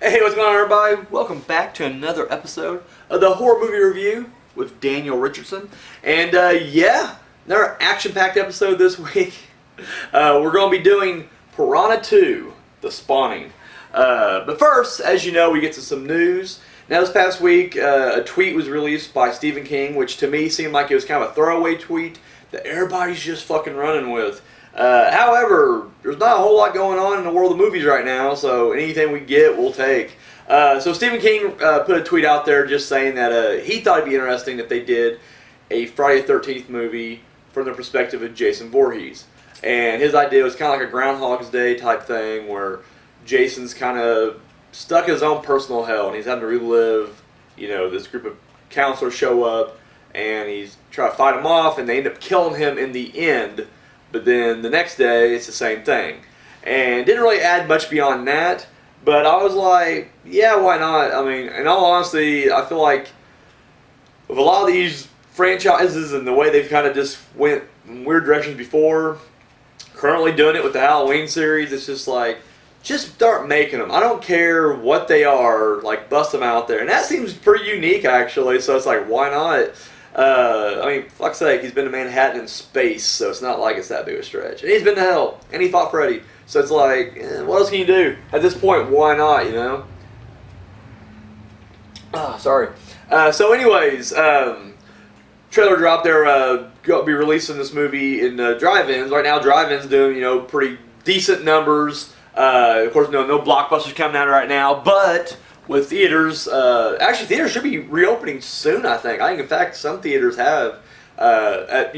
Hey, what's going on, everybody? Welcome back to another episode of the Horror Movie Review with Daniel Richardson. And yeah, another action-packed episode this week. We're going to be doing Piranha II, The Spawning. But first, as you know, we get to some news. Now, this past week, a tweet was released by Stephen King, which to me seemed like it was kind of a throwaway tweet that everybody's just fucking running with. However, there's not a whole lot going on in the world of movies right now, so anything we get, we'll take. So Stephen King put a tweet out there just saying that he thought it'd be interesting if they did a Friday the 13th movie from the perspective of Jason Voorhees. And his idea was kind of like a Groundhog's Day type thing where Jason's kind of stuck in his own personal hell and he's having to relive, this group of counselors show up and he's trying to fight them off and they end up killing him in the end. But then the next day, it's the same thing. And didn't really add much beyond that. But I was like, yeah, why not? I mean, in all honesty, I feel like with a lot of these franchises and the way they've kind of just went in weird directions before, currently doing it with the Halloween series, it's just like, just start making them. I don't care what they are, like, bust them out there. And that seems pretty unique, actually, so it's like, why not? Fuck's sake, he's been to Manhattan in space, so it's not like it's that big a stretch. And he's been to hell, and he fought Freddy. So it's like, what else can you do? At this point, why not, Sorry. So anyways, trailer drop there, going to be releasing this movie in drive-ins. Right now, drive-ins doing, pretty decent numbers. Of course, no blockbusters coming out right now, but with theaters, actually theaters should be reopening soon, I think. In fact, some theaters have, at,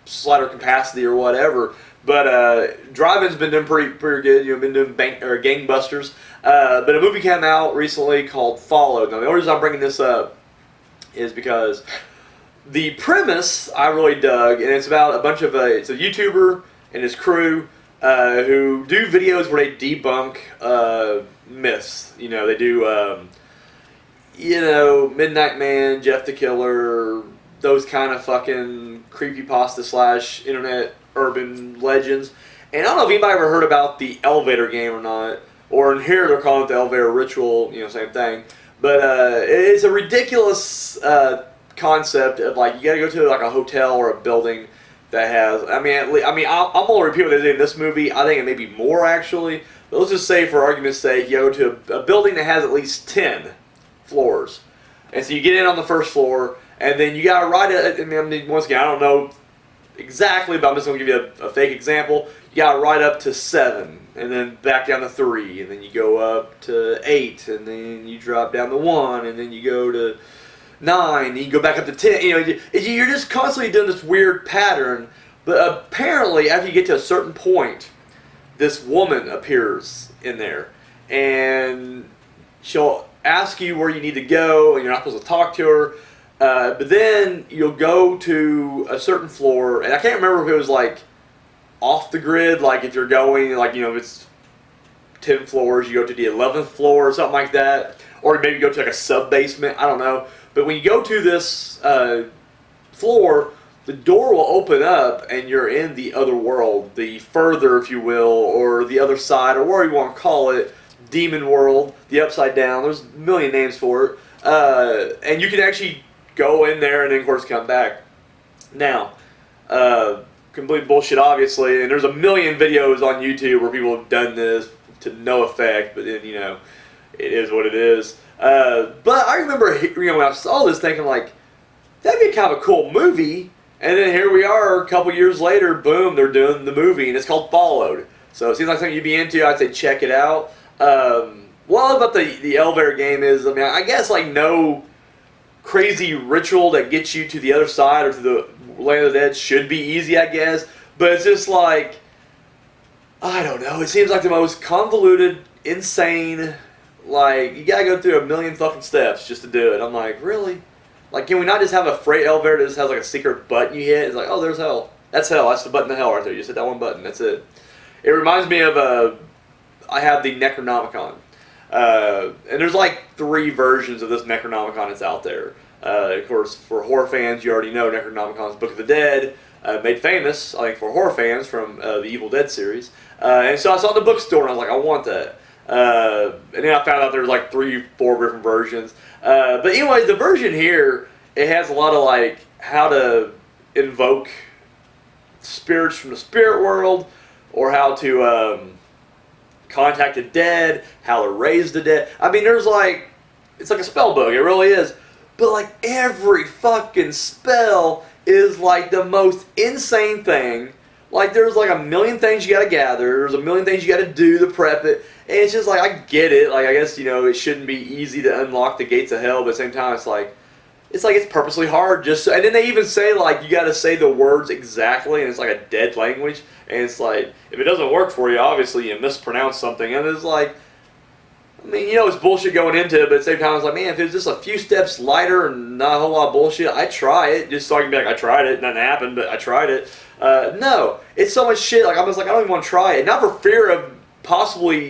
slighter capacity or whatever. But drive-in's been doing pretty good. Been doing gangbusters. But a movie came out recently called Followed. Now, the only reason I'm bringing this up is because the premise I really dug, and it's about a bunch of, it's a YouTuber and his crew who do videos where they debunk myths. They do, Midnight Man, Jeff the Killer, those kind of fucking creepypasta / internet urban legends. And I don't know if anybody ever heard about the elevator game or not, or in here they're calling it the elevator ritual, same thing. But it's a ridiculous concept of, like, you gotta go to, like, a hotel or a building that has, I'm gonna repeat what they did in this movie. I think it may be more, actually. But let's just say, for argument's sake, you go to a building that has at least 10 floors. And so you get in on the first floor, and then you gotta ride it. Once again, I don't know exactly, but I'm just gonna give you a fake example. You gotta ride up to 7, and then back down to 3, and then you go up to 8, and then you drop down to 1, and then you go to 9, and you go back up to 10. You're just constantly doing this weird pattern. But apparently, after you get to a certain point, this woman appears in there, and she'll ask you where you need to go, and you're not supposed to talk to her. But then you'll go to a certain floor, and I can't remember if it was like off the grid, like if you're going, like, if it's 10 floors, you go to the 11th floor or something like that, or maybe go to like a sub-basement, I don't know. But when you go to this floor, the door will open up and you're in the other world, the further, if you will, or the other side, or whatever you want to call it, demon world, the upside down. There's a million names for it. And you can actually go in there and then, of course, come back. Now, complete bullshit, obviously, and there's a million videos on YouTube where people have done this to no effect, but then, it is what it is. But I remember, when I saw this, thinking, like, that'd be kind of a cool movie. And then here we are, a couple years later, boom, they're doing the movie, and it's called Followed. So it seems like something you'd be into. I'd say check it out. What about the elevator game is, I guess, like, no crazy ritual that gets you to the other side or to the land of the dead should be easy, I guess. But it's just like, I don't know. It seems like the most convoluted, insane, like, you gotta go through a million fucking steps just to do it. I'm like, really? Like, can we not just have a freight elevator that just has like a secret button you hit? It's like, oh, there's hell. That's hell. That's the button to hell right there. You just hit that one button. That's it. It reminds me of, I have the Necronomicon. And there's like 3 versions of this Necronomicon that's out there. Of course, for horror fans, you already know Necronomicon's Book of the Dead, made famous, I think, for horror fans from the Evil Dead series. And so I saw it in the bookstore, and I was like, I want that. And then I found out there's like 3-4 different versions. But anyways, the version here, it has a lot of like how to invoke spirits from the spirit world, or how to contact the dead, how to raise the dead. I mean, there's like, it's like a spell book, it really is. But like every fucking spell is like the most insane thing. Like there's like a million things you gotta gather, there's a million things you gotta do to prep it. And it's just like, I get it, like I guess, it shouldn't be easy to unlock the gates of hell, but at the same time it's purposely hard just so, and then they even say like you got to say the words exactly, and it's like a dead language, and it's like if it doesn't work for you, obviously you mispronounce something, and it's like, I mean, it's bullshit going into it, but at the same time it's like, man, if it's just a few steps lighter and not a whole lot of bullshit, I try it just so I can be like, I tried it, nothing happened, but I tried it. No, it's so much shit. Like I'm just like, I don't even want to try it, not for fear of possibly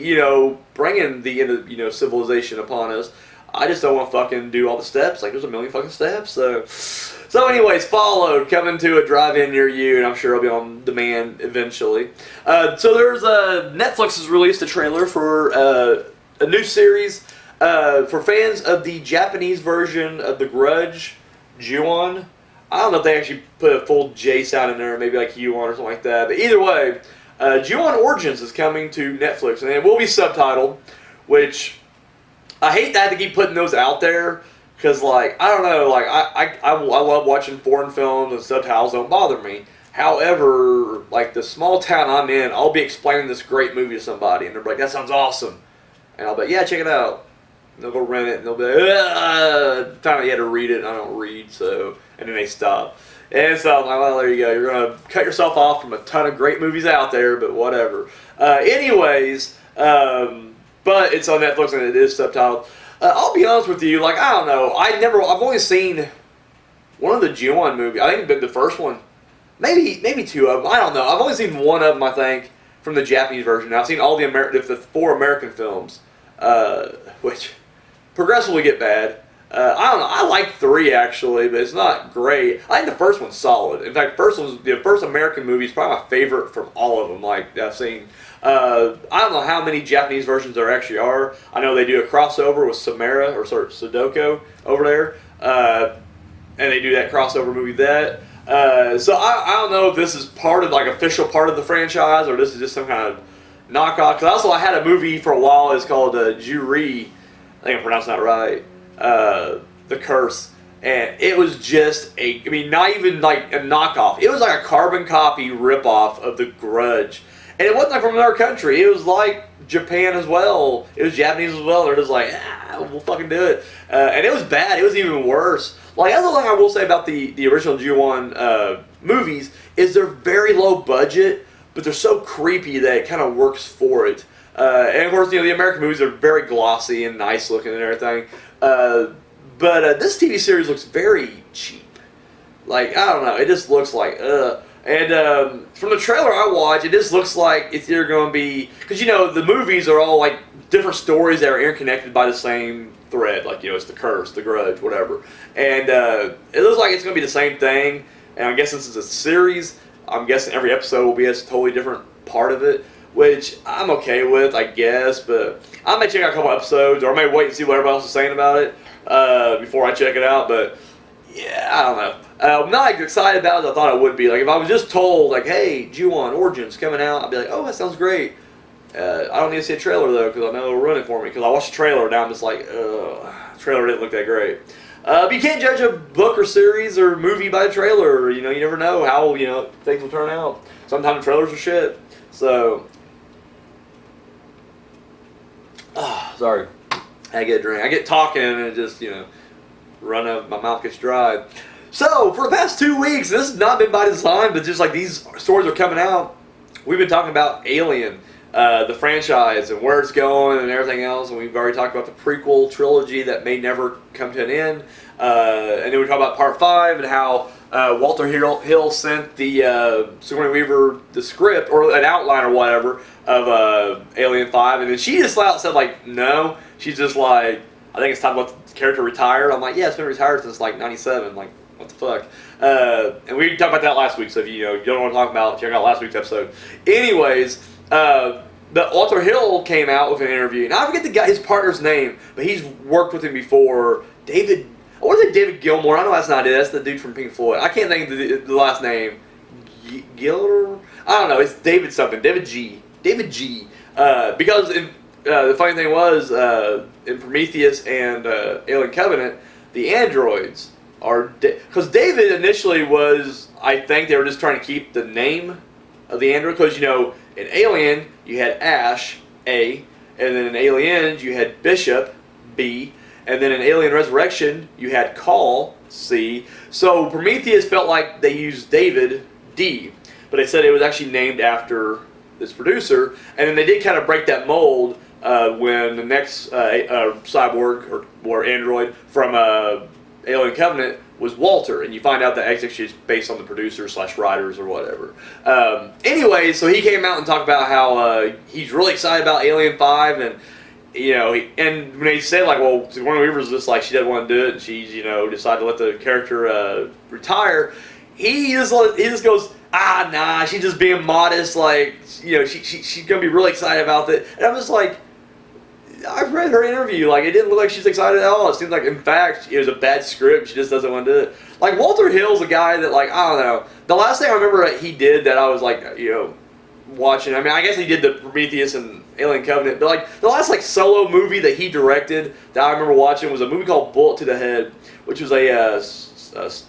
bringing the end of civilization upon us. I just don't want to fucking do all the steps. Like, there's a million fucking steps. So anyways, Followed, coming to a drive-in near you, and I'm sure it'll be on demand eventually. So there's Netflix has released a trailer for a new series for fans of the Japanese version of The Grudge, Ju-on. I don't know if they actually put a full J sound in there, maybe like Yu-on or something like that. But either way, Ju-on Origins is coming to Netflix, and it will be subtitled, which I hate that to keep putting those out there, because like, I don't know, like I love watching foreign films and subtitles don't bother me. However, like the small town I'm in, I'll be explaining this great movie to somebody and they're like, that sounds awesome. And I'll be like, yeah, check it out. And they'll go rent it and they'll be like, time you had to read it and I don't read, so, and then they stop. And so I'm like, well, there you go. You're going to cut yourself off from a ton of great movies out there, but whatever. Anyways, but it's on Netflix and it is subtitled. I'll be honest with you, like, I don't know. I've only seen one of the Ju-on movies. I think it's been the first one. Maybe two of them. I don't know. I've only seen one of them, I think, from the Japanese version. Now, I've seen all the 4 American films, which progressively get bad. I don't know. I like 3 actually, but it's not great. I think the first one's solid. In fact, the first American movie is probably my favorite from all of them. Like I've seen. I don't know how many Japanese versions there actually are. I know they do a crossover with Sadoko over there, and they do that crossover movie so I don't know if this is part of like official part of the franchise or this is just some kind of knockoff. Because I had a movie for a while. It's called Juri. I think I'm pronouncing that right. The Curse, and it was just not even like a knockoff. It was like a carbon copy ripoff of The Grudge. And it wasn't like from another country. It was like Japan as well. It was Japanese as well. They're just like, we'll fucking do it. And it was bad. It was even worse. Like, other thing I will say about the original Ju-on movies is they're very low budget, but they're so creepy that it kind of works for it. And of course, the American movies are very glossy and nice looking and everything. But this TV series looks very cheap. Like, I don't know. It just looks like, And from the trailer I watched, it just looks like it's either going to be... Because, the movies are all, like, different stories that are interconnected by the same thread. Like, it's The Curse, The Grudge, whatever. And it looks like it's going to be the same thing. And I guess since it's a series, I'm guessing every episode will be a totally different part of it. Which I'm okay with, I guess. But I may check out a couple episodes, or I may wait and see what everybody else is saying about it before I check it out. But, yeah, I don't know. I'm not as excited about it as I thought I would be. Like, if I was just told, like, hey, Ju-on Origins coming out, I'd be like, oh, that sounds great. I don't need to see a trailer, though, because I know it'll ruin it for me. Because I watched the trailer, now I'm just like, the trailer didn't look that great. But you can't judge a book or series or movie by the trailer. You never know how, things will turn out. Sometimes the trailers are shit. So, sorry. I get a drink. I get talking and it just, run out, my mouth gets dry. So, for the past 2 weeks, this has not been by design, but just like these stories are coming out, we've been talking about Alien, the franchise, and where it's going and everything else, and we've already talked about the prequel trilogy that may never come to an end, and then we talked about Part 5 and how Walter Hill sent the Sigourney Weaver the script, or an outline or whatever, of Alien 5, and then she just flat out said, like, no, she's just like, I think it's time to let the character retire. I'm like, yeah, it's been retired since like 97, like, what the fuck? And we talked about that last week, so if you don't want to talk about it, check out last week's episode. Anyways, But Walter Hill came out with an interview, and I forget his partner's name, but he's worked with him before. David, I want to say David Gilmour. I know that's not it. That's the dude from Pink Floyd. I can't think of the last name. Giller? I don't know. It's David something. David G. Because the funny thing was, in Prometheus and Alien Covenant, the androids are... Because David initially was... I think they were just trying to keep the name of the android. Because, in Alien, you had Ash, A. And then in Aliens, you had Bishop, B. And then in Alien Resurrection, you had Call, C. So Prometheus felt like they used David, D. But they said it was actually named after this producer. And then they did kind of break that mold when the next cyborg or android from Alien Covenant was Walter. And you find out that it's actually based on the producers / writers or whatever. Anyway, so he came out and talked about how he's really excited about Alien 5. And, and when they said, like, well, Sigourney Weaver's just like, she doesn't want to do it. And she's, decided to let the character retire. He just goes... nah, she's just being modest, like, she's going to be really excited about it. And I'm just like, I've read her interview, like, it didn't look like she's excited at all. It seemed like, in fact, it was a bad script, she just doesn't want to do it. Like, Walter Hill's a guy that, like, I don't know, the last thing I remember that he did that I was, like, watching, I mean, I guess he did the Prometheus and Alien Covenant, but, like, the last, like, solo movie that he directed that I remember watching was a movie called Bullet to the Head, which was a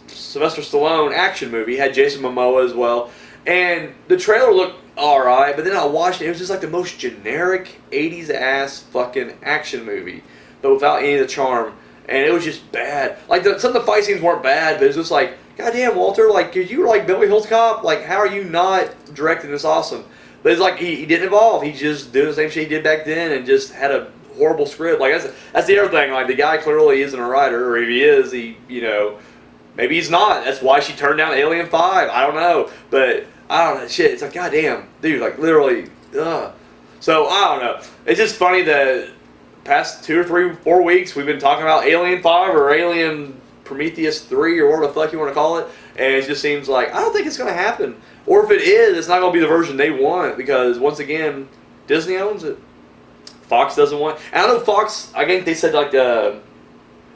Sylvester Stallone action movie. It had Jason Momoa as well. And the trailer looked alright, but then I watched it. It was just like the most generic 80s ass fucking action movie, but without any of the charm. And it was just bad. Like, some of the fight scenes weren't bad, but it was just like, goddamn, Walter, like, cause you were like Beverly Hills Cop, like, how are you not directing this awesome? But it's like, he didn't evolve. He just did the same shit he did back then and just had a horrible script. Like, that's the other thing. Like, the guy clearly isn't a writer, or if he is, maybe he's not. That's why she turned down Alien 5. I don't know. But, I don't know. Shit, it's like, goddamn, dude, like, literally, ugh. So, I don't know. It's just funny that past 2 or 3, 4 weeks, we've been talking about Alien 5 or Alien Prometheus 3 or whatever the fuck you want to call it. And it just seems like, I don't think it's going to happen. Or if it is, it's not going to be the version they want. Because, once again, Disney owns it. Fox doesn't want... And I know Fox, I think they said, like,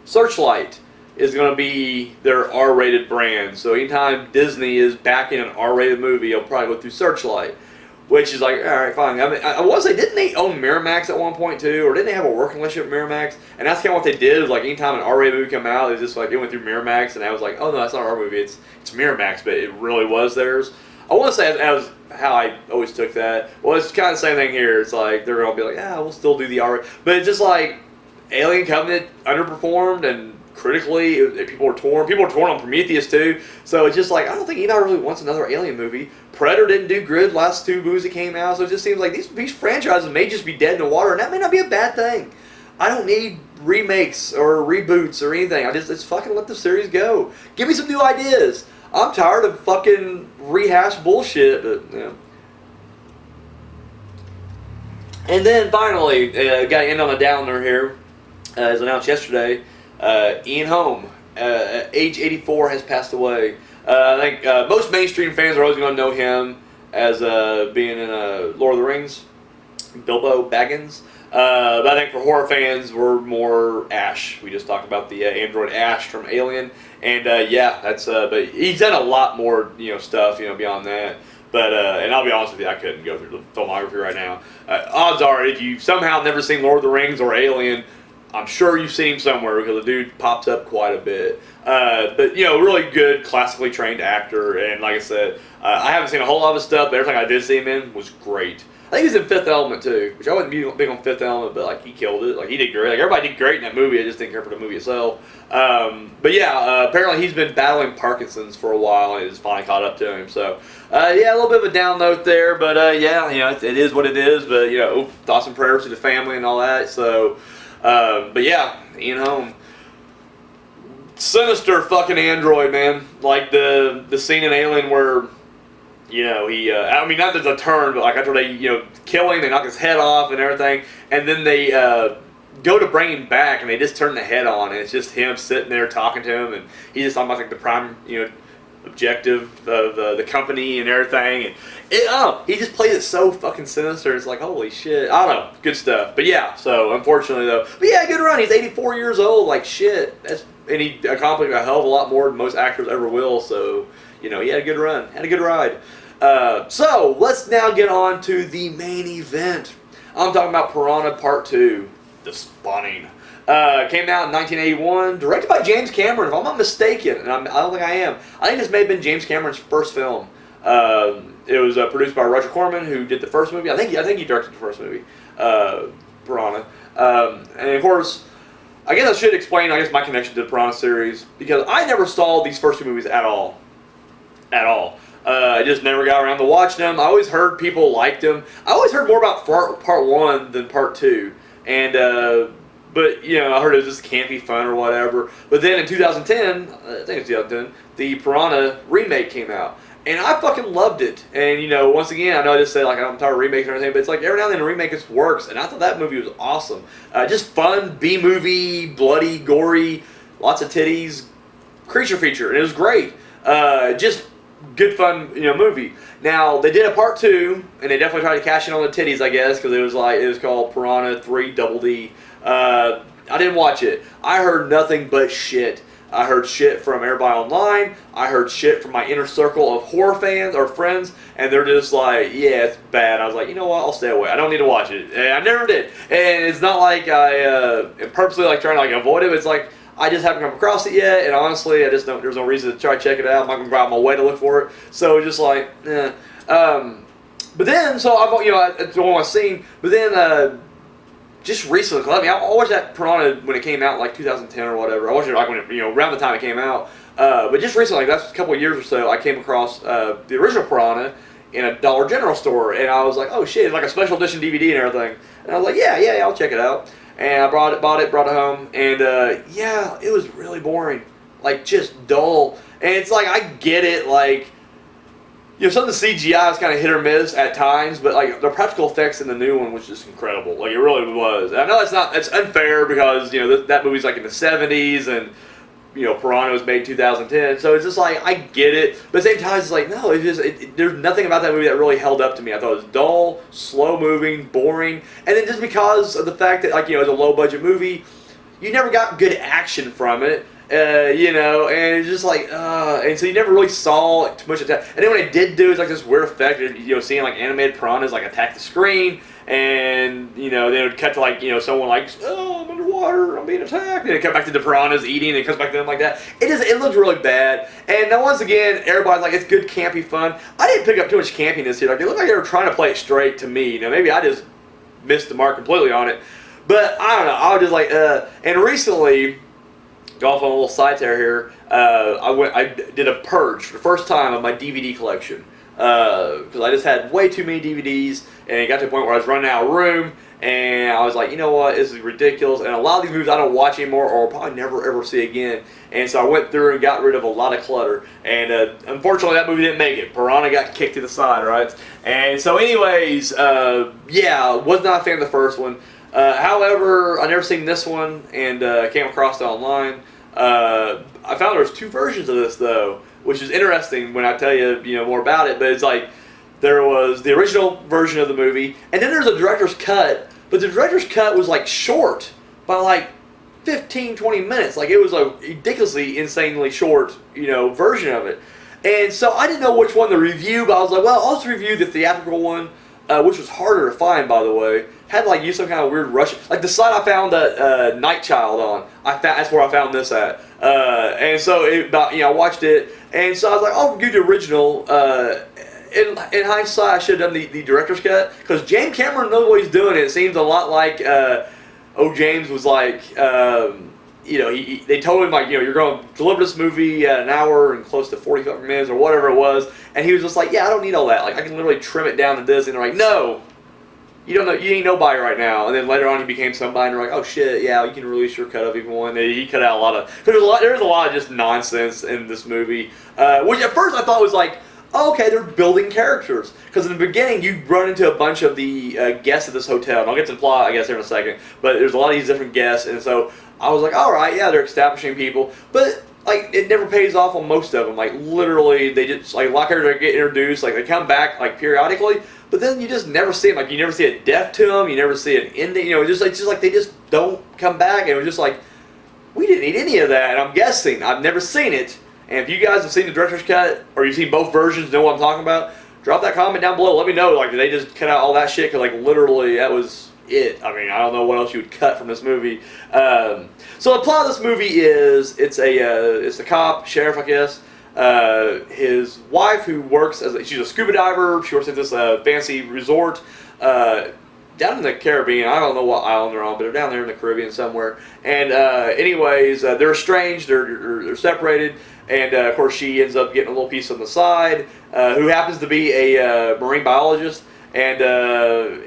Searchlight is going to be their R-rated brand. So anytime Disney is backing an R-rated movie, it'll probably go through Searchlight. Which is like, alright, fine. I mean, I want to say, didn't they own Miramax at one point too? Or didn't they have a working relationship with Miramax? And that's kind of what they did, is like anytime an R-rated movie came out, it just like, it went through Miramax, and I was like, oh no, that's not our movie, it's Miramax, but it really was theirs. I want to say that was how I always took that. Well, it's kind of the same thing here. It's like, they're going to be like, we'll still do the R-rated. But it's just like, Alien Covenant underperformed, and critically, people were torn. People were torn on Prometheus too. So it's just like, I don't think anybody really wants another Alien movie. Predator didn't do good last 2 movies that came out. So it just seems like these franchises may just be dead in the water, and that may not be a bad thing. I don't need remakes or reboots or anything. Let's fucking let the series go. Give me some new ideas. I'm tired of fucking rehashed bullshit. But And then finally, got to end on a downer here. As announced yesterday, Ian Holm, age 84, has passed away. I think most mainstream fans are always going to know him as being in Lord of the Rings, Bilbo Baggins. But I think for horror fans, we're more Ash. We just talked about the android Ash from Alien, and that's. But he's done a lot more, stuff, beyond that. But and I'll be honest with you, I couldn't go through the filmography right now. Odds are, if you've somehow never seen Lord of the Rings or Alien, I'm sure you've seen him somewhere, because the dude pops up quite a bit. But, really good, classically trained actor. And like I said, I haven't seen a whole lot of his stuff, but everything I did see him in was great. I think he's in Fifth Element, too, which I wasn't big on Fifth Element, but, like, he killed it. Like, he did great. Like, everybody did great in that movie. I just didn't care for the movie itself. But, apparently he's been battling Parkinson's for a while, and it's finally caught up to him. So, a little bit of a down note there. But, it is what it is. But, thoughts and prayers to the family and all that. So, Ian Holm. Sinister fucking android, man. Like the scene in Alien where, he, not there's a turn, but like after they, kill him, they knock his head off and everything, and then they go to bring him back, and they just turn the head on, and it's just him sitting there talking to him, and he's just talking about like the prime, objective of the company and everything. And he just plays it so fucking sinister. It's like, holy shit. I don't know. Good stuff. But yeah, so unfortunately though. But yeah, good run. He's 84 years old. Like shit. And he accomplished a hell of a lot more than most actors ever will. So, he had a good run. Had a good ride. So, let's now get on to the main event. I'm talking about Piranha Part 2. The Spawning. Came out in 1981, directed by James Cameron, if I'm not mistaken, and I don't think I am. I think this may have been James Cameron's first film. It was produced by Roger Corman, who did the first movie. I think he directed the first movie, Piranha. And of course, I guess I should explain, my connection to the Piranha series, because I never saw these first two movies at all. I just never got around to watching them. I always heard people liked them. I always heard more about part 1 than part 2. And, but, I heard it was just campy fun or whatever. But then in 2010, I think it's 2010, the Piranha remake came out. And I fucking loved it. And, once again, I know I just say, I'm tired of remakes and everything, but it's like every now and then a remake just works. And I thought that movie was awesome. Just fun, B-movie, bloody, gory, lots of titties, creature feature. And it was great. Just good fun, movie. Now, they did a part 2, and they definitely tried to cash in on the titties, I guess, because it was called Piranha 3 Double D. I didn't watch it. I heard nothing but shit. I heard shit from everybody online. I heard shit from my inner circle of horror fans or friends, and they're just like, yeah, it's bad. I was like, you know what? I'll stay away. I don't need to watch it. And I never did. And it's not like I am purposely trying to avoid it. It's like I just haven't come across it yet, and honestly, there's no reason to try to check it out. I'm not gonna go out of my way to look for it. So just like, eh. But then, so it's the one I've seen. But then, just recently, cause I watched that Piranha when it came out, like 2010 or whatever. I watched it when it, around the time it came out. But just recently, that's a couple of years or so, I came across the original Piranha in a Dollar General store, and I was like, oh shit, it's like a special edition DVD and everything. And I was like, yeah, I'll check it out. And I brought it home, and yeah, it was really boring, like just dull. And it's like I get it, like some of the CGI is kind of hit or miss at times, but like the practical effects in the new one was just incredible. Like it really was. And I know it's unfair because that movie's like in the 70s, and Piranha was made in 2010, so it's just like I get it, but at the same time it's like no, there's nothing about that movie that really held up to me. I thought it was dull, slow moving, boring, and then just because of the fact that it's a low budget movie, you never got good action from it. And it's just like, and so you never really saw too much of that. And then when it did do, it's like this weird effect of, seeing like animated piranhas like attack the screen, and they would cut to someone like, oh, I'm underwater, I'm being attacked, and it cut back to the piranhas eating, and it comes back to them like that. It looks really bad. And now once again, everybody's like, it's good campy fun. I didn't pick up too much campiness here. Like it looked like they were trying to play it straight to me. Maybe I just missed the mark completely on it, but I don't know. I was just like, and recently, go off on a little side tear here. I did a purge for the first time of my DVD collection because I just had way too many DVDs, and it got to the point where I was running out of room, and I was like, you know what, this is ridiculous. And a lot of these movies I don't watch anymore, or will probably never ever see again. And so I went through and got rid of a lot of clutter. And unfortunately, that movie didn't make it. Piranha got kicked to the side, right? And so, anyways, yeah, was not a fan of the first one. However, I never seen this one, and came across it online. I found there was 2 versions of this though, which is interesting when I tell you more about it. But it's like there was the original version of the movie, and then there's a director's cut. But the director's cut was like short by like 15-20 minutes. Like it was a ridiculously, insanely short version of it. And so I didn't know which one to review, but I was like, well, I'll just review the theatrical one, which was harder to find, by the way. Had to use some kind of weird Russian, like the site I found that Night Child on. That's where I found this at, and so I watched it, and so I was like, I'll do the original. In hindsight, I should have done the director's cut because James Cameron knows what he's doing. It seems a lot like James was like, they told him like, you're going to deliver this movie at an hour and close to 45 minutes or whatever it was, and he was just like, yeah, I don't need all that. Like I can literally trim it down to this, and they're like, no. You don't know. You ain't nobody right now. And then later on, he became somebody, and they're like, "Oh shit, yeah, you can release your cut of even one." And he cut out a lot of. There's a lot of just nonsense in this movie. Which at first I thought was like, oh, okay, they're building characters. Because in the beginning, you run into a bunch of the guests at this hotel, and I'll get to the plot, I guess, here in a second. But there's a lot of these different guests, and so I was like, all right, yeah, they're establishing people. But like it never pays off on most of them. Like literally, they just like a lot of characters get introduced, like they come back like periodically, but then you just never see them. Like you never see a death to them, you never see an ending. You know, just like they just don't come back, and it was just like we didn't need any of that. And I'm guessing I've never seen it. And if you guys have seen the director's cut or you've seen both versions, know what I'm talking about, drop that comment down below. Let me know. Like, did they just cut out all that shit? Because like literally, that was it. I mean, I don't know what else you would cut from this movie. So the plot of this movie is it's a cop, sheriff, I guess. His wife, who works she's a scuba diver. She works at this fancy resort down in the Caribbean. I don't know what island they're on, but they're down there in the Caribbean somewhere. And anyways, they're estranged. They're separated. And of course, she ends up getting a little piece on the side. Who happens to be a marine biologist. And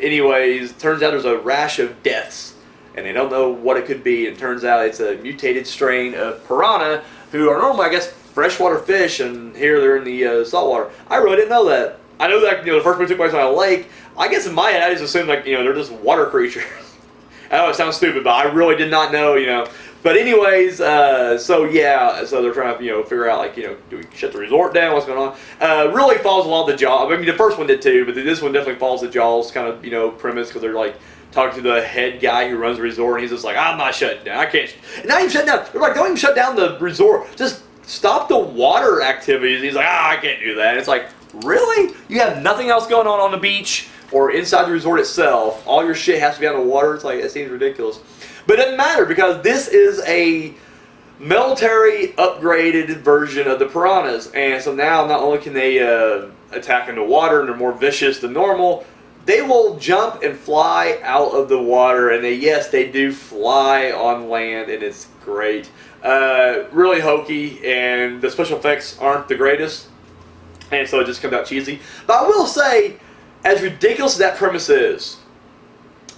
anyways, turns out there's a rash of deaths, and they don't know what it could be. It turns out it's a mutated strain of piranha, who are normally, I guess, freshwater fish, and here they're in the saltwater. I really didn't know that. I know that the first movie took place on a lake. I guess in my head, I just assumed like they're just water creatures. I know it sounds stupid, but I really did not know. But anyways, so they're trying to figure out like do we shut the resort down? What's going on? Really falls along the Jaws. I mean, the first one did too, but this one definitely follows the Jaws kind of premise, because they're like talking to the head guy who runs the resort, and he's just like, I'm not shutting down. I can't. Not even shutting down. They're like, don't even shut down the resort. Just stop the water activities. He's like, I can't do that. And it's like, really? You have nothing else going on the beach or inside the resort itself? All your shit has to be on the water? It's like, it seems ridiculous. But it doesn't matter, because this is a military upgraded version of the piranhas. And so now not only can they attack in the water and they're more vicious than normal, they will jump and fly out of the water. And they do fly on land, and it's great. Really hokey, and the special effects aren't the greatest. And so it just comes out cheesy. But I will say, as ridiculous as that premise is,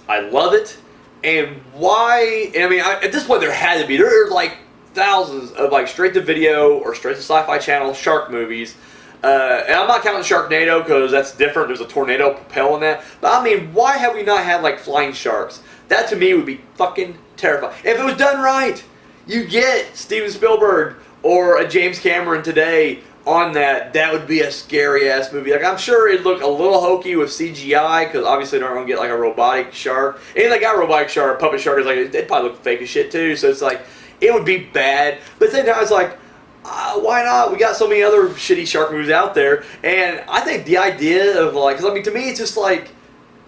I love it. And why? I mean, at this point, there had to be. There are like thousands of like straight-to-video or straight-to-sci-fi channel shark movies. And I'm not counting Sharknado, because that's different. There's a tornado propel in that. But I mean, why have we not had like flying sharks? That to me would be fucking terrifying. If it was done right, you get Steven Spielberg or a James Cameron today on that would be a scary ass movie. Like, I'm sure it'd look a little hokey with CGI, because obviously they're not gonna get like a robotic shark. And they got a robotic shark, puppet shark is like, it'd probably look fake as shit too. So it's like, it would be bad. But at the same time, it's like, why not? We got so many other shitty shark movies out there. And I think the idea of like, because I mean, to me, it's just like,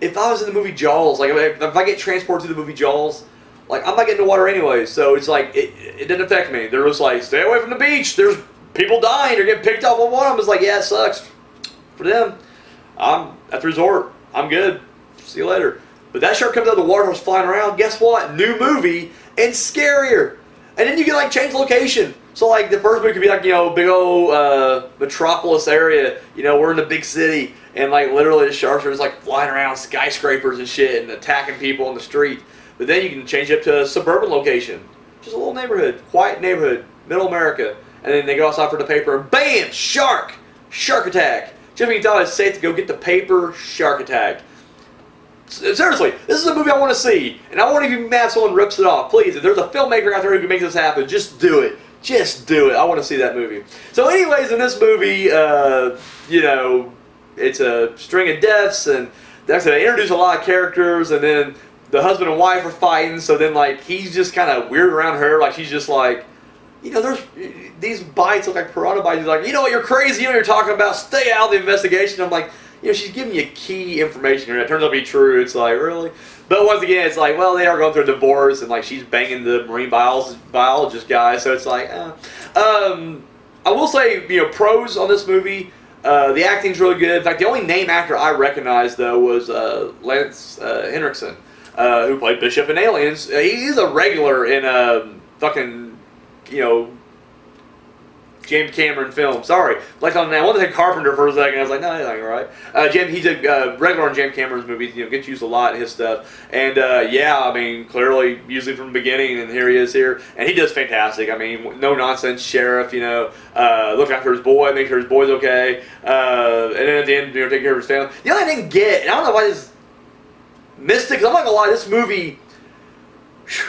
if I was in the movie Jaws, like if I get transported to the movie Jaws, like I'm not getting in the water anyway. So it's like, it didn't affect me. They're just like, stay away from the beach. There's people dying. They're getting picked off on one of them. It's like, yeah, it sucks for them. I'm at the resort. I'm good. See you later. But that shark comes out of the water, was flying around. Guess what? New movie and scarier. And then you can like change location. So like the first movie could be like, big old metropolis area. We're in the big city, and like literally the sharks are just like flying around skyscrapers and shit and attacking people on the street. But then you can change it to a suburban location. Just a little neighborhood, quiet neighborhood, middle America. And then they go outside for the paper, and bam, shark attack. Jimmy Doll is safe to go get the paper, shark attack. Seriously, this is a movie I want to see, and I won't even be mad if someone rips it off. Please, if there's a filmmaker out there who can make this happen, just do it. Just do it. I want to see that movie. So anyways, in this movie, it's a string of deaths, and they introduce a lot of characters, and then the husband and wife are fighting, so then like he's just kind of weird around her, like she's just like, there's these bites look like piranha bites. He's like, what, you're crazy, you're talking about, stay out of the investigation. I'm like, she's giving you key information here. It turns out to be true. It's like, really? But once again, it's like, well, they are going through a divorce, and like she's banging the marine biologist guy, so it's like, I will say, pros on this movie. The acting's really good. In fact, the only name actor I recognized though was Lance Henriksen, who played Bishop in Aliens. He's a regular in fucking, James Cameron film. Sorry. Like on that. I wanted to say Carpenter for a second. I was like, no, that ain't right. He's a regular in James Cameron's movies. Gets used a lot in his stuff. And I mean, clearly usually from the beginning, and here he is here. And he does fantastic. I mean, no nonsense sheriff, look after his boy, make sure his boy's okay. And then at the end, take care of his family. The only thing I didn't get, and I don't know if I just missed it, because I'm not gonna lie, this movie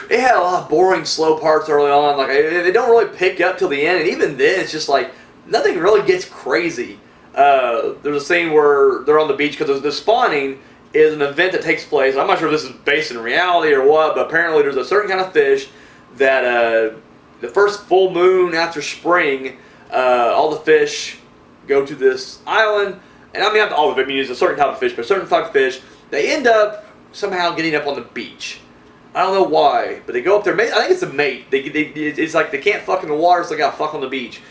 it had a lot of boring, slow parts early on. Like they don't really pick up till the end, and even then, it's just like nothing really gets crazy. There's a scene where they're on the beach because the spawning is an event that takes place. I'm not sure if this is based in reality or what, but apparently there's a certain kind of fish that the first full moon after spring, all the fish go to this island, and I mean not all of it. I mean it's a certain type of fish, but a certain type of fish. They end up somehow getting up on the beach. I don't know why, but they go up there. I think it's a mate. It's like they can't fuck in the water, so they gotta fuck on the beach.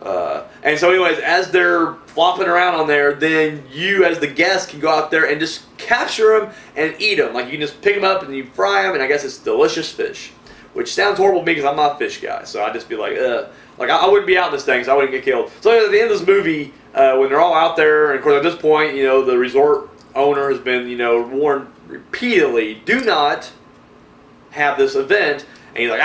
And so anyways, as they're flopping around on there, then you as the guest can go out there and just capture them and eat them. Like you can just pick them up and you fry them, and I guess it's delicious fish. Which sounds horrible to me because I'm not a fish guy, so I'd just be like, ugh. Like I wouldn't be out in this thing, so I wouldn't get killed. So at the end of this movie, when they're all out there, and of course at this point, you know, the resort owner has been, you know, warned repeatedly, do not have this event, and he's like,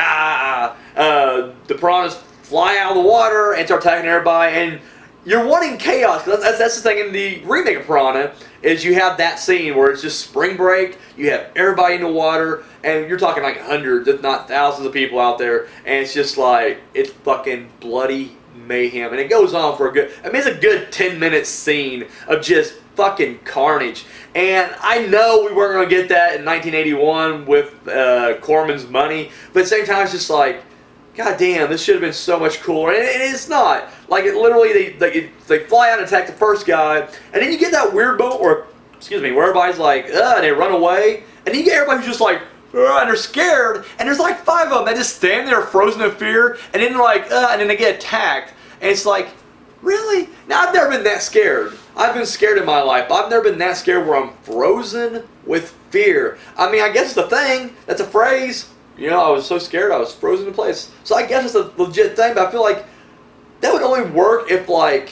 the piranhas fly out of the water and start attacking everybody, and you're wanting chaos. That's the thing in the remake of Piranha, is you have that scene where it's just spring break, you have everybody in the water, and you're talking like hundreds, if not thousands of people out there, and it's just like, it's fucking bloody mayhem, and it goes on for a good, I mean it's a good 10-minute scene of just fucking carnage. And I know we weren't going to get that in 1981 with Corman's money, but at the same time it's just like, god damn, this should have been so much cooler, and it's not. Like it literally, they fly out and attack the first guy, and then you get that weird moment where, excuse me, where everybody's like, and they run away, and then you get everybody who's just like, and they're scared, and there's like 5 of them that just stand there frozen in fear, and then like, and then they get attacked, and it's like, really? Now I've never been that scared. I've been scared in my life, but I've never been that scared where I'm frozen with fear. I mean, I guess it's a thing. That's a phrase. You know, I was so scared I was frozen in place. So I guess it's a legit thing, but I feel like that would only work if, like,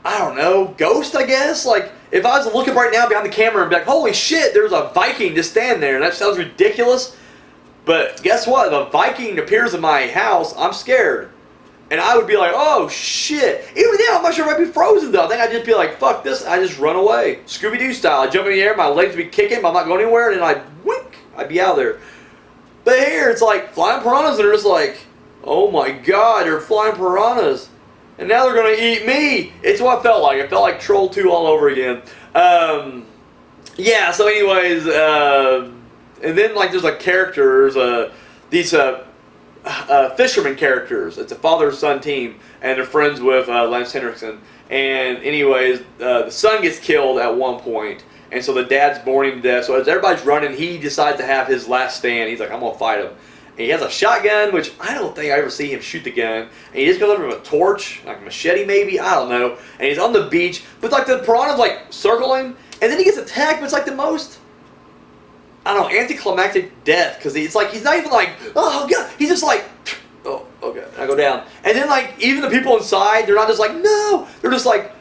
I don't know, Ghost, I guess? Like, if I was looking right now behind the camera and be like, holy shit, there's a Viking just standing there, and that sounds ridiculous, but guess what? If a Viking appears in my house, I'm scared. And I would be like, oh shit. Even then, I'm not sure if I'd be frozen though. I think I'd just be like, fuck this, I just run away. Scooby-Doo style. I'd jump in the air, my legs would be kicking, but I'm not going anywhere, and then I'd wink, I'd be out of there. But here, it's like flying piranhas that are just like, oh my god, they're flying piranhas. And now they're going to eat me. It's what it felt like. It felt like Troll 2 all over again. Yeah, so anyways, and then like there's like characters, these fisherman characters. It's a father-son team, and they're friends with Lance Henriksen. And anyways, the son gets killed at one point, and so the dad's boring him to death. So as everybody's running, he decides to have his last stand. He's like, I'm going to fight him. And he has a shotgun, which I don't think I ever see him shoot the gun. And he just goes over with a torch, like a machete maybe, I don't know. And he's on the beach, but like the piranha's like circling, and then he gets attacked, but it's like the most, I don't know, anticlimactic death, because it's like, he's not even like, oh god, he's just like, oh, okay, and I go down. And then like, even the people inside, they're not just like, no, they're just like,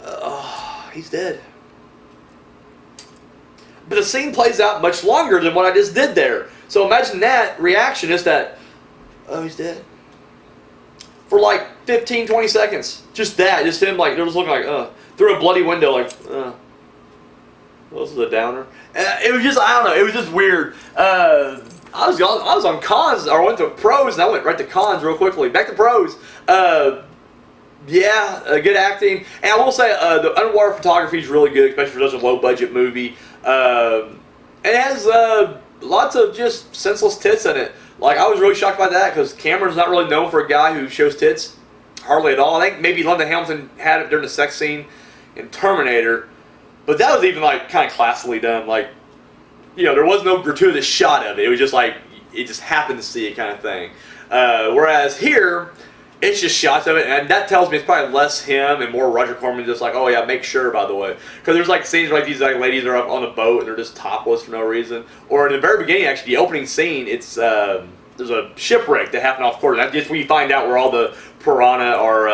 oh, he's dead. But the scene plays out much longer than what I just did there. So imagine that reaction is that, oh, he's dead. For like 15, 20 seconds. Just that, just him like, they're just looking like, through a bloody window like, this is a downer. It was just, I don't know, it was just weird. I was on cons, or I went to pros, and I went right to cons real quickly. Back to pros. Yeah, good acting. And I will say, the underwater photography is really good, especially for such a low-budget movie. It has lots of just senseless tits in it. Like, I was really shocked by that, because Cameron's not really known for a guy who shows tits. Hardly at all. I think maybe Linda Hamilton had it during the sex scene in Terminator. But that was even, like, kind of classily done. Like, you know, there was no gratuitous shot of it. It was just like, it just happened to see it kind of thing. Whereas here, it's just shots of it, and that tells me it's probably less him and more Roger Corman just like, oh yeah, make sure, by the way. Because there's like scenes where like these like ladies are up on the boat and they're just topless for no reason. Or in the very beginning, actually, the opening scene, it's there's a shipwreck that happened off course. That's just when you find out where all the piranha are,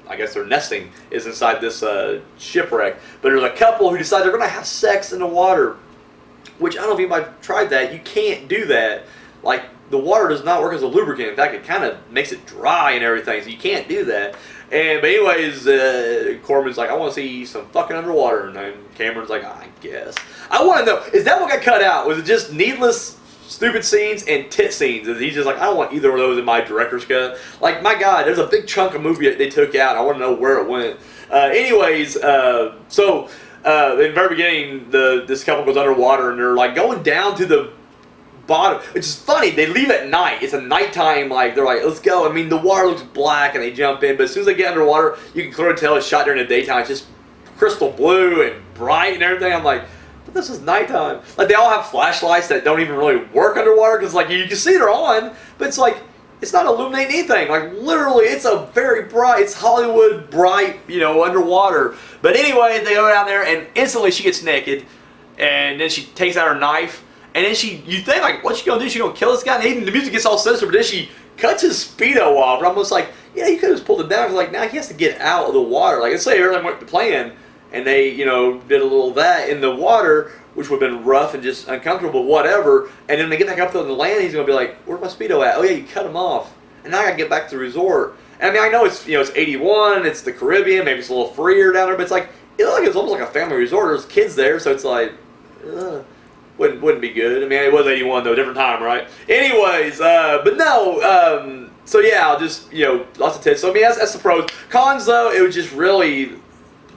I guess their nesting is inside this shipwreck. But there's a couple who decide they're going to have sex in the water. Which, I don't know if anybody tried that. You can't do that. Like, the water does not work as a lubricant. In fact, it kind of makes it dry and everything, so you can't do that. But anyways, Corman's like, I want to see some fucking underwater. And then Cameron's like, I guess. I want to know, is that what got cut out? Was it just needless stupid scenes and tit scenes. And he's just like, I don't want either of those in my director's cut. Like, my God, there's a big chunk of movie that they took out. I want to know where it went. So in the very beginning, this couple goes underwater and they're like going down to the bottom, which is funny. They leave at night. It's a nighttime. Like, they're like, let's go. I mean, the water looks black and they jump in, but as soon as they get underwater, you can clearly tell it's shot during the daytime. It's just crystal blue and bright and everything. I'm like, but this is nighttime. Like, they all have flashlights that don't even really work underwater because, like, you can see they're on, but it's like, it's not illuminating anything. Like, literally, it's a very bright, it's Hollywood bright, underwater. But anyway, they go down there and instantly she gets naked, and then she takes out her knife, and then you think, like, what's she gonna do? She gonna kill this guy? And even the music gets all sinister, but then she cuts his Speedo off. And I'm almost like, yeah, you could have just pulled it down. Cause, like, now he has to get out of the water. Like, let's say everything went to plan, and they, did a little of that in the water, which would have been rough and just uncomfortable, but whatever. And then they get back up to the land, he's gonna be like, where's my Speedo at? Oh yeah, you cut him off. And now I gotta get back to the resort. And I mean, I know it's, it's 81, it's the Caribbean, maybe it's a little freer down there, but it's like, it looks like it's almost like a family resort. There's kids there, so it's like, wouldn't be good. I mean, it was 81 though, different time, right? Anyways, but no, so yeah, I'll just, lots of tits. So I mean, that's the pros. Cons though, it was just really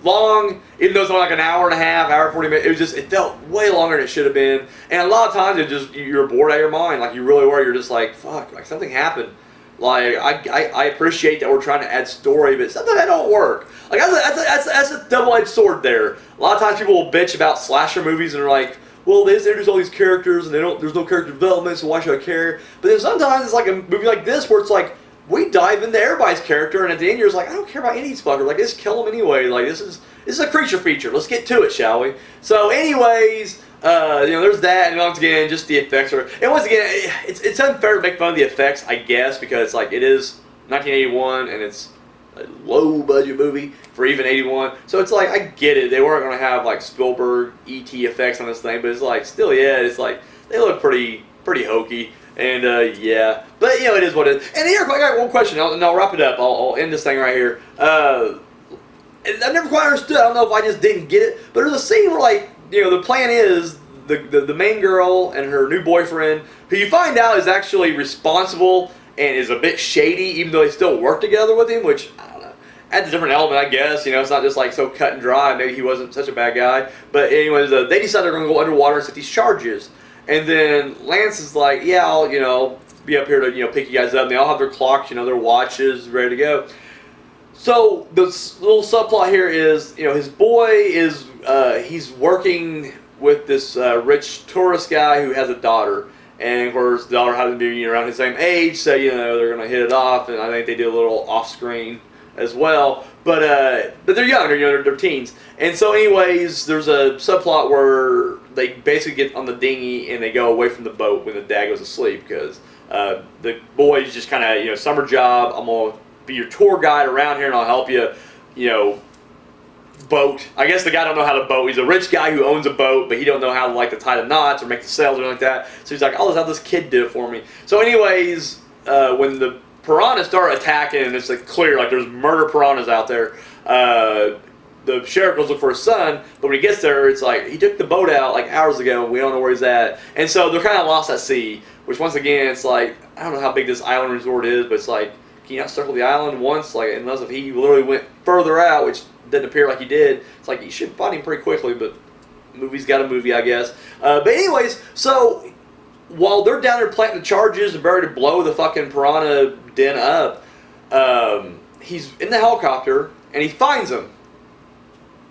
long, even though it's only like an hour and a half, hour 40 minutes. It felt way longer than it should have been. And a lot of times you're bored out of your mind. Like, you really were. You're just like, fuck, like something happened. Like, I appreciate that we're trying to add story, but sometimes that don't work. Like, that's a double-edged sword there. A lot of times people will bitch about slasher movies and they're like, well, they introduce all these characters and there's no character development, so why should I care? But then sometimes it's like a movie like this where it's like, we dive into everybody's character, and at the end you're just like, I don't care about any of these fuckers. Like, just kill them anyway. Like, this is a creature feature. Let's get to it, shall we? So, anyways, there's that, and once again, just the effects are. And once again, it's unfair to make fun of the effects, I guess, because like it is 1981, and it's a low budget movie for even 81. So it's like, I get it. They weren't gonna have like Spielberg ET effects on this thing, but it's like still, yeah, it's like they look pretty hokey. And yeah, but it is what it is. And here, I got one question, and I'll wrap it up. I'll end this thing right here. And I never quite understood. I don't know if I just didn't get it, but there's a scene where, like, the plan is the main girl and her new boyfriend, who you find out is actually responsible and is a bit shady, even though they still work together with him, which, I don't know, adds a different element, I guess. It's not just like so cut and dry. Maybe he wasn't such a bad guy. But anyways, they decide they're going to go underwater and set these charges. And then Lance is like, yeah, I'll, be up here to, pick you guys up. And they all have their clocks, their watches ready to go. So this little subplot here is, his boy is, he's working with this rich tourist guy who has a daughter. And of course, the daughter happens to be around his same age, so, they're going to hit it off. And I think they do a little off-screen as well. But they're young, they're teens. And so anyways, there's a subplot where they basically get on the dinghy and they go away from the boat when the dad goes to sleep, because the boy's just kind of, summer job, I'm going to be your tour guide around here and I'll help you, boat. I guess the guy don't know how to boat. He's a rich guy who owns a boat, but he don't know how to tie the knots or make the sails or anything like that. So he's like, I'll just have this kid do it for me. So anyways, when the piranhas start attacking, and it's like clear, like there's murder piranhas out there, the sheriff goes look for his son, but when he gets there, it's like, he took the boat out like hours ago, and we don't know where he's at. And so they're kind of lost at sea, which once again, it's like, I don't know how big this island resort is, but it's like, can you not circle the island once? Like, unless if he literally went further out, which didn't appear like he did, it's like, you should find him pretty quickly, but movie's got a movie, I guess. But anyways, so while they're down there planting the charges and ready to blow the fucking piranha den up, he's in the helicopter, and he finds him.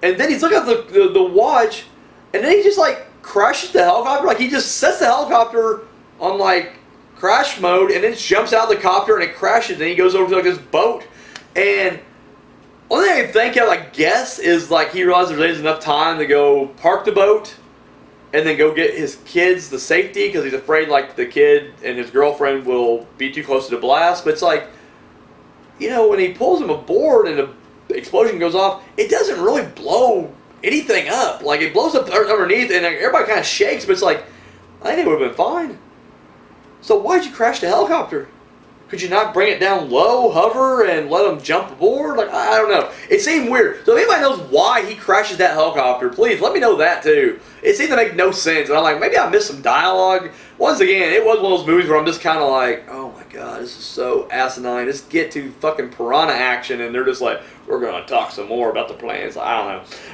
And then he's looking at the watch, and then he just, like, crashes the helicopter. Like, he just sets the helicopter on, like, crash mode, and then jumps out of the copter, and it crashes, and he goes over to, like, this boat. And only thing I can think of, I guess, is, like, he realizes there's enough time to go park the boat, and then go get his kids the safety, because he's afraid, like, the kid and his girlfriend will be too close to the blast. But it's like, when he pulls him aboard and the explosion goes off, it doesn't really blow anything up. Like, it blows up underneath, and everybody kind of shakes, but it's like, I think it would have been fine. So why'd you crash the helicopter? Could you not bring it down low, hover, and let him jump aboard? Like, I don't know. It seemed weird. So if anybody knows why he crashes that helicopter, please let me know that too. It seemed to make no sense. And I'm like, maybe I missed some dialogue. Once again, it was one of those movies where I'm just kind of like, oh my god, this is so asinine. Just get to fucking piranha action, and they're just like, we're going to talk some more about the plans. I don't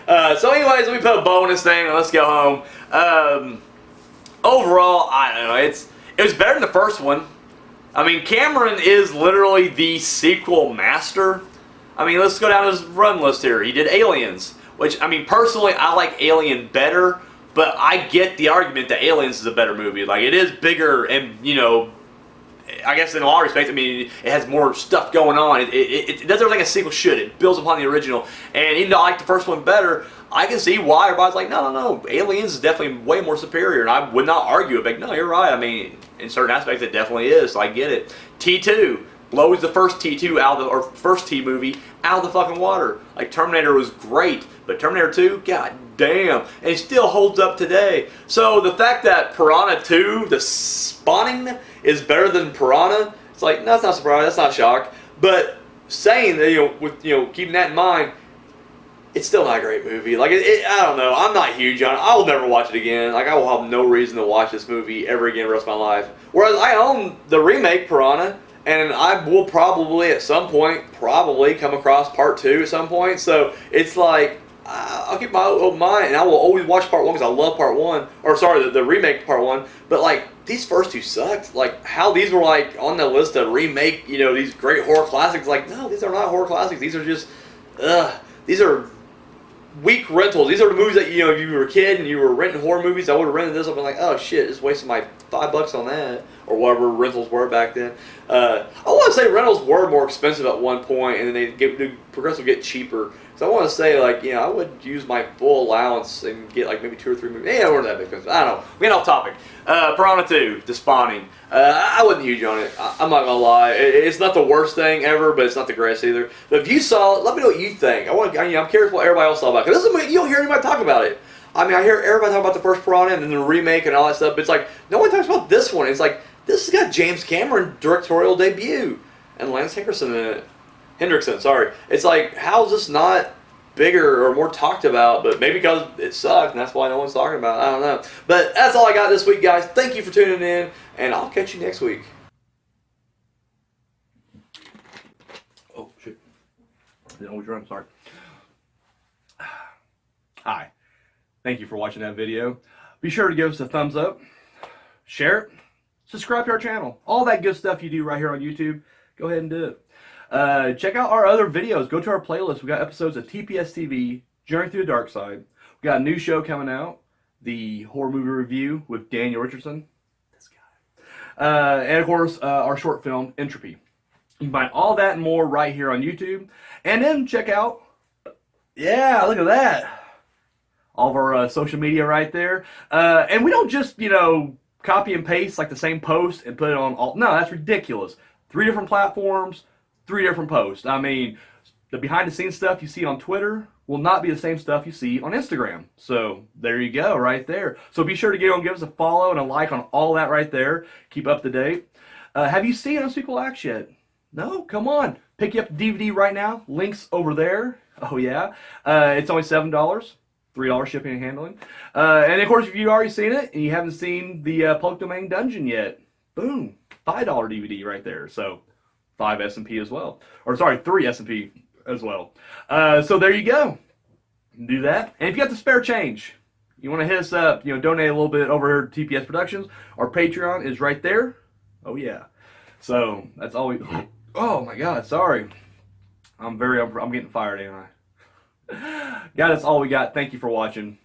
know. So anyways, let me put a bow on this thing, and let's go home. Overall, I don't know. It was better than the first one. I mean, Cameron is literally the sequel master. I mean, let's go down his run list here. He did Aliens, which, I mean, personally, I like Alien better, but I get the argument that Aliens is a better movie. Like, it is bigger and, you know, I guess in a lot of respects, I mean, it has more stuff going on. It does everything a sequel should. It builds upon the original. And even though I like the first one better, I can see why everybody's like, no, Aliens is definitely way more superior. And I would not argue it. Like, no, you're right. I mean, in certain aspects, it definitely is. So I get it. T2 blows the first T2 or first T movie out of the fucking water. Like, Terminator was great, but Terminator 2, god damn, and it still holds up today. So the fact that Piranha 2, the spawning, is better than Piranha, it's like, no, that's not surprising, that's not shock. But saying that, with keeping that in mind, it's still not a great movie. Like, I don't know. I'm not huge on it. I will never watch it again. Like, I will have no reason to watch this movie ever again the rest of my life. Whereas I own the remake Piranha, and I will probably at some point come across part 2 at some point. So it's like, I'll keep my open mind, and I will always watch part 1 because I love part 1. Or sorry, the remake part 1. But like, these first 2 sucked. Like, how these were like on the list to remake, these great horror classics. Like, no, these are not horror classics. These are just, these are weak rentals. These are the movies that, if you were a kid and you were renting horror movies, I would have rented this up and like, oh shit, just wasting my $5 on that, or whatever rentals were back then. I want to say rentals were more expensive at one point, and then they progressively get cheaper. So I want to say, like, I would use my full allowance and get like maybe 2 or 3 movies. Yeah, we're not that expensive. I don't know. We get off topic. Piranha 2, The Spawning. I wasn't huge on it. I'm not gonna lie. It's not the worst thing ever, but it's not the greatest either. But if you saw it, let me know what you think. I'm curious what everybody else thought about it. Because this is a movie, you don't hear anybody talk about it. I mean, I hear everybody talk about the first Piranha and then the remake and all that stuff, but it's like, no one talks about this one. It's like, this has got James Cameron directorial debut and Lance Henriksen in it. Hendrickson, sorry. It's like, how is this not bigger or more talked about? But maybe because it sucked and that's why no one's talking about it. I don't know. But that's all I got this week, guys. Thank you for tuning in, and I'll catch you next week. Oh, shit. Didn't know which one, sorry. Hi. Thank you for watching that video. Be sure to give us a thumbs up, share it, subscribe to our channel. All that good stuff you do right here on YouTube, go ahead and do it. Check out our other videos. Go to our playlist. We got episodes of TPS TV, Journey Through the Dark Side. We got a new show coming out, the horror movie review with Daniel Richardson. This guy. And of course, our short film, Entropy. You can find all that and more right here on YouTube. And then check out, yeah, look at that. All of our social media right there. And we don't just, copy and paste like the same post and put it on all. No, that's ridiculous. 3 different platforms, 3 different posts. I mean, the behind the scenes stuff you see on Twitter will not be the same stuff you see on Instagram. So there you go right there. So be sure to give us a follow and a like on all that right there. Keep up to date. Have you seen Unspeakable Acts yet? No? Come on. Pick you up the DVD right now. Links over there. Oh yeah. It's only $7. $3 shipping and handling. And of course, if you've already seen it and you haven't seen the public domain dungeon yet, boom, $5 DVD right there. So 5 S&P as well. Or sorry, 3 S&P as well. So there you go. Do that. And if you got the spare change, you want to hit us up, donate a little bit over here to TPS Productions. Our Patreon is right there. Oh yeah. So that's all we. Oh my God, sorry. I'm getting fired, ain't I? Guys, that's all we got. Thank you for watching.